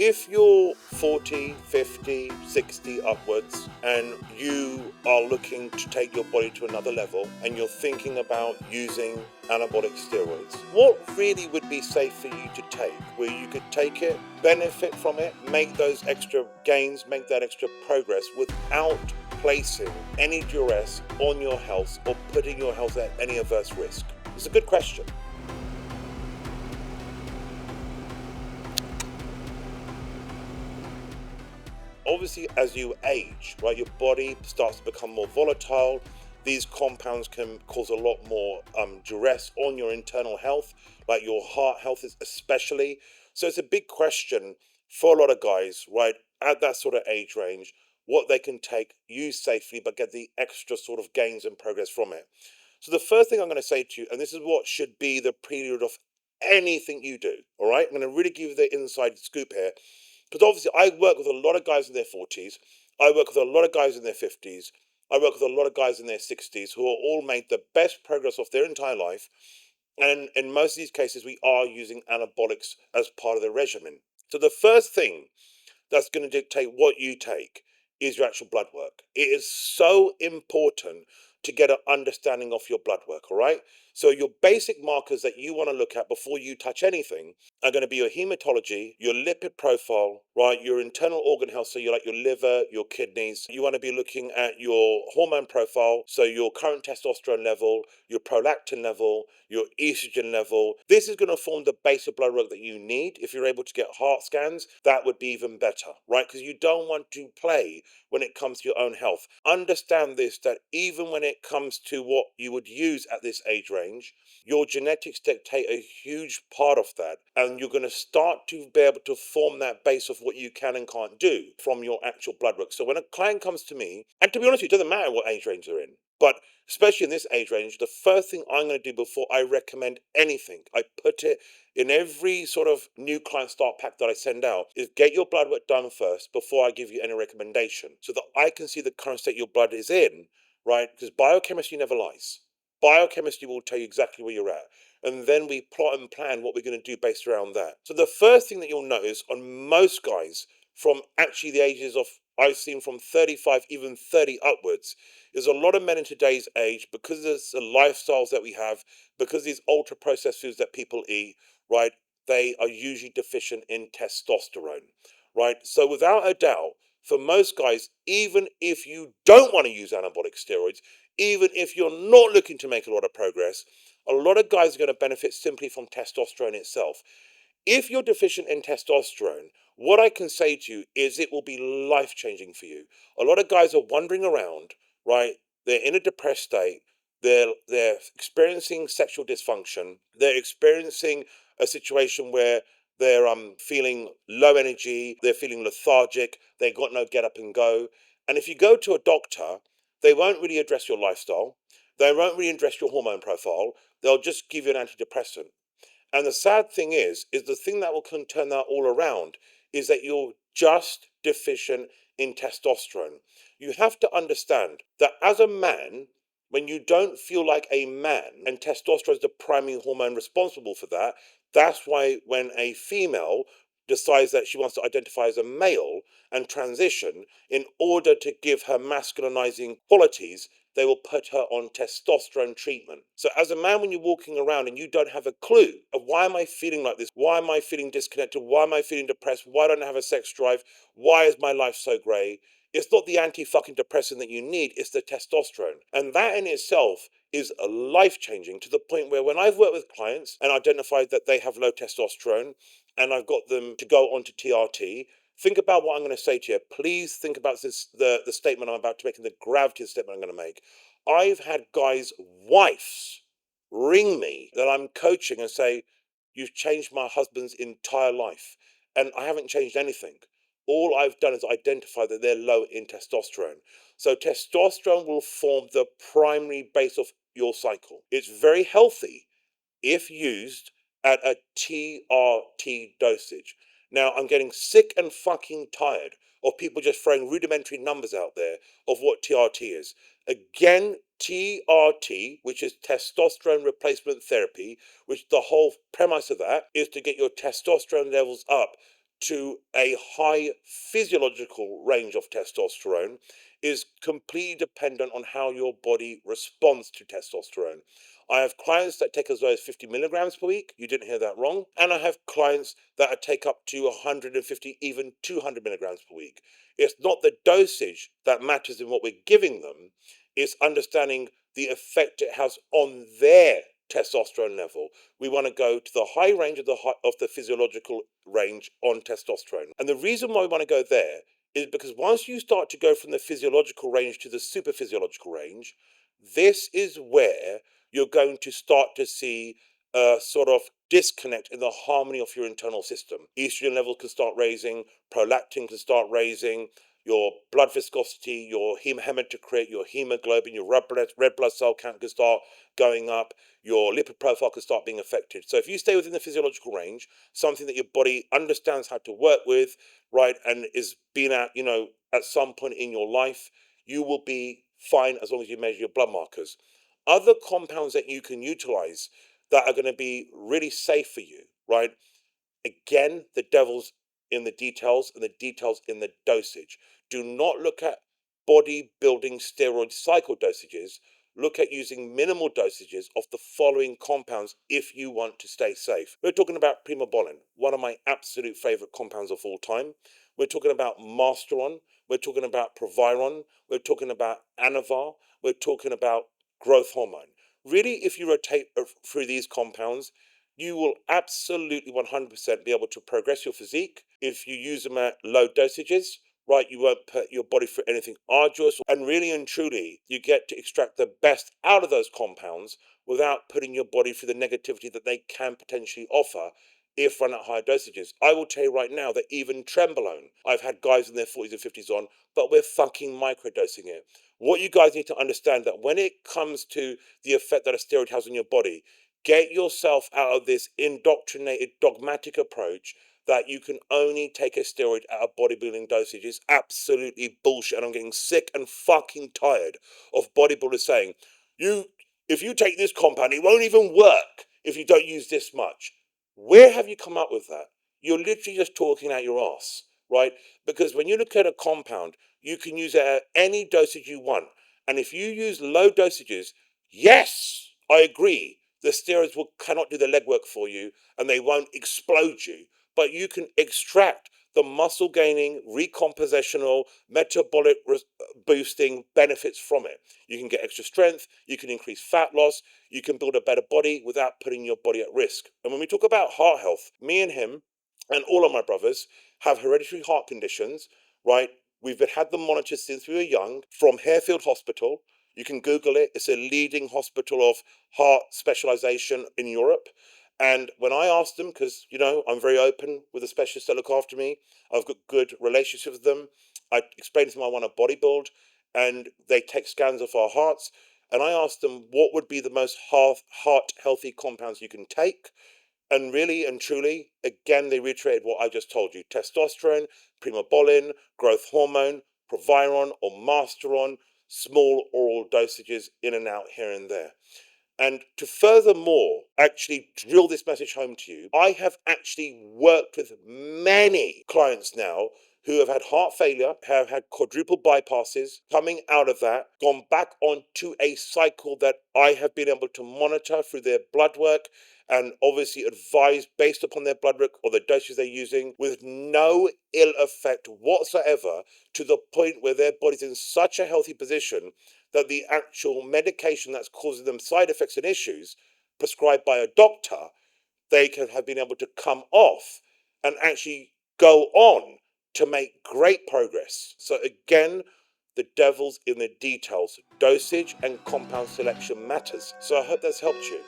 If you're 40, 50, 60 upwards and you are looking to take your body to another level and you're thinking about using anabolic steroids, what really would be safe for you to take, where you could take it, benefit from it, make those extra gains, make that extra progress without placing any duress on your health or putting your health at any adverse risk? It's a good question. Obviously, as you age, right, your body starts to become more volatile. These compounds can cause a lot more duress on your internal health, like your heart health is especially. So it's a big question for a lot of guys, right, at that sort of age range, what they can take, use safely, but get the extra sort of gains and progress from it. So the first thing I'm going to say to you, and this is what should be the prelude of anything you do, all right? I'm going to really give you the inside scoop here. Because obviously, I work with a lot of guys in their 40s. I work with a lot of guys in their 50s. I work with a lot of guys in their 60s who are all made the best progress of their entire life. And in most of these cases, we are using anabolics as part of the regimen. So the first thing that's going to dictate what you take is your actual blood work. It is so important to get an understanding of your blood work, all right? So your basic markers that you want to look at before you touch anything are going to be your hematology, your lipid profile, right? Your internal organ health, so you like your liver, your kidneys. You want to be looking at your hormone profile, so your current testosterone level, your prolactin level, your estrogen level. This is going to form the base of blood work that you need. If you're able to get heart scans, that would be even better, right? Because you don't want to play when it comes to your own health. Understand this, that even when it comes to what you would use at this age range, your genetics dictate a huge part of that, and you're going to start to be able to form that base of what you can and can't do from your actual blood work. So when a client comes to me, and to be honest, it doesn't matter what age range they're in, but especially in this age range, the first thing I'm going to do before I recommend anything, I put it in every sort of new client start pack that I send out, is get your blood work done first before I give you any recommendation, so that I can see the current state your blood is in, right? Because biochemistry never lies. Biochemistry will tell you exactly where you're at. And then we plot and plan what we're going to do based around that. So the first thing that you'll notice on most guys from actually the ages of, I've seen from 35, even 30 upwards, is a lot of men in today's age, because of the lifestyles that we have, because of these ultra processed foods that people eat, right, they are usually deficient in testosterone, right? So without a doubt, for most guys, even if you don't want to use anabolic steroids, even if you're not looking to make a lot of progress, a lot of guys are going to benefit simply from testosterone itself. If you're deficient in testosterone, what I can say to you is it will be life-changing for you. A lot of guys are wandering around, right? They're in a depressed state. They're experiencing sexual dysfunction. They're experiencing a situation where they're feeling low energy. They're feeling lethargic. They got no get up and go. And if you go to a doctor, they won't really address your lifestyle. They won't really address your hormone profile. They'll just give you an antidepressant. And the sad thing is the thing that will turn that all around is that you're just deficient in testosterone. You have to understand that as a man, when you don't feel like a man, and testosterone is the primary hormone responsible for that, that's why when a female decides that she wants to identify as a male and transition, in order to give her masculinizing qualities, they will put her on testosterone treatment. So as a man, when you're walking around and you don't have a clue of, why am I feeling like this? Why am I feeling disconnected? Why am I feeling depressed? Why don't I have a sex drive? Why is my life so grey? It's not the anti-fucking depressant that you need, it's the testosterone. And that in itself is life-changing, to the point where when I've worked with clients and identified that they have low testosterone, and I've got them to go onto TRT, think about what I'm going to say to you. Please think about this, the statement I'm about to make, and the gravity of the statement I'm going to make. I've had guys' wives ring me that I'm coaching and say, "You've changed my husband's entire life." And I haven't changed anything. All I've done is identify that they're low in testosterone. So testosterone will form the primary base of your cycle. It's very healthy if used at a TRT dosage. Now, I'm getting sick and fucking tired of people just throwing rudimentary numbers out there of what TRT is. Again, TRT, which is testosterone replacement therapy, which the whole premise of that is to get your testosterone levels up to a high physiological range of testosterone is completely dependent on how your body responds to testosterone. I have clients that take as low as 50 milligrams per week. You didn't hear that wrong. And I have clients that take up to 150, even 200 milligrams per week. It's not the dosage that matters in what we're giving them. It's understanding the effect it has on their testosterone level. We want to go to the high range of the physiological range on testosterone. And the reason why we want to go there is because once you start to go from the physiological range to the super physiological range, this is where you're going to start to see a sort of disconnect in the harmony of your internal system. Estrogen levels can start raising, prolactin can start raising, your blood viscosity, your hematocrit, your hemoglobin, your red blood cell count can start going up, your lipid profile can start being affected. So if you stay within the physiological range, something that your body understands how to work with, right, and is being at, at some point in your life, you will be fine as long as you measure your blood markers. Other compounds that you can utilize that are going to be really safe for you, right? Again, the devil's in the details and the details in the dosage. Do not look at bodybuilding steroid cycle dosages. Look at using minimal dosages of the following compounds if you want to stay safe. We're talking about primobolan, one of my absolute favorite compounds of all time. We're talking about masteron. We're talking about proviron. We're talking about anavar. We're talking about growth hormone. Really, if you rotate through these compounds, you will absolutely 100% be able to progress your physique. If you use them at low dosages, right, you won't put your body through anything arduous. And really and truly, you get to extract the best out of those compounds without putting your body through the negativity that they can potentially offer if run at higher dosages. I will tell you right now that even Trenbolone, I've had guys in their 40s and 50s on, but we're fucking microdosing it. What you guys need to understand that when it comes to the effect that a steroid has on your body, get yourself out of this indoctrinated, dogmatic approach that you can only take a steroid at a bodybuilding dosage. Is absolutely bullshit, and I'm getting sick and fucking tired of bodybuilders saying, if you take this compound, it won't even work if you don't use this much. Where have you come up with that? You're literally just talking out your ass, right? Because when you look at a compound, you can use it at any dosage you want. And if you use low dosages, yes, I agree, the steroids cannot do the legwork for you and they won't explode you, but you can extract the muscle gaining, recompositional, metabolic boosting benefits from it. You can get extra strength, you can increase fat loss, you can build a better body without putting your body at risk. And when we talk about heart health, me and him and all of my brothers have hereditary heart conditions, right? We've had them monitored since we were young from Harefield Hospital. You can Google it. It's a leading hospital of heart specialization in Europe. And when I asked them, because, I'm very open with the specialists that look after me, I've got good relationships with them. I explained to them I want to bodybuild, and they take scans of our hearts. And I asked them what would be the most heart healthy compounds you can take. And really and truly, again, they reiterated what I just told you. Testosterone, primobolan, growth hormone, proviron or masteron, small oral dosages in and out here and there. And to furthermore actually drill this message home to you, I have actually worked with many clients now who have had heart failure, have had quadruple bypasses, coming out of that, gone back onto a cycle that I have been able to monitor through their blood work and obviously advise based upon their blood work or the doses they're using with no ill effect whatsoever, to the point where their body's in such a healthy position that the actual medication that's causing them side effects and issues prescribed by a doctor, they can have been able to come off and actually go on to make great progress. So again, the devil's in the details. Dosage and compound selection matters. So I hope that's helped you.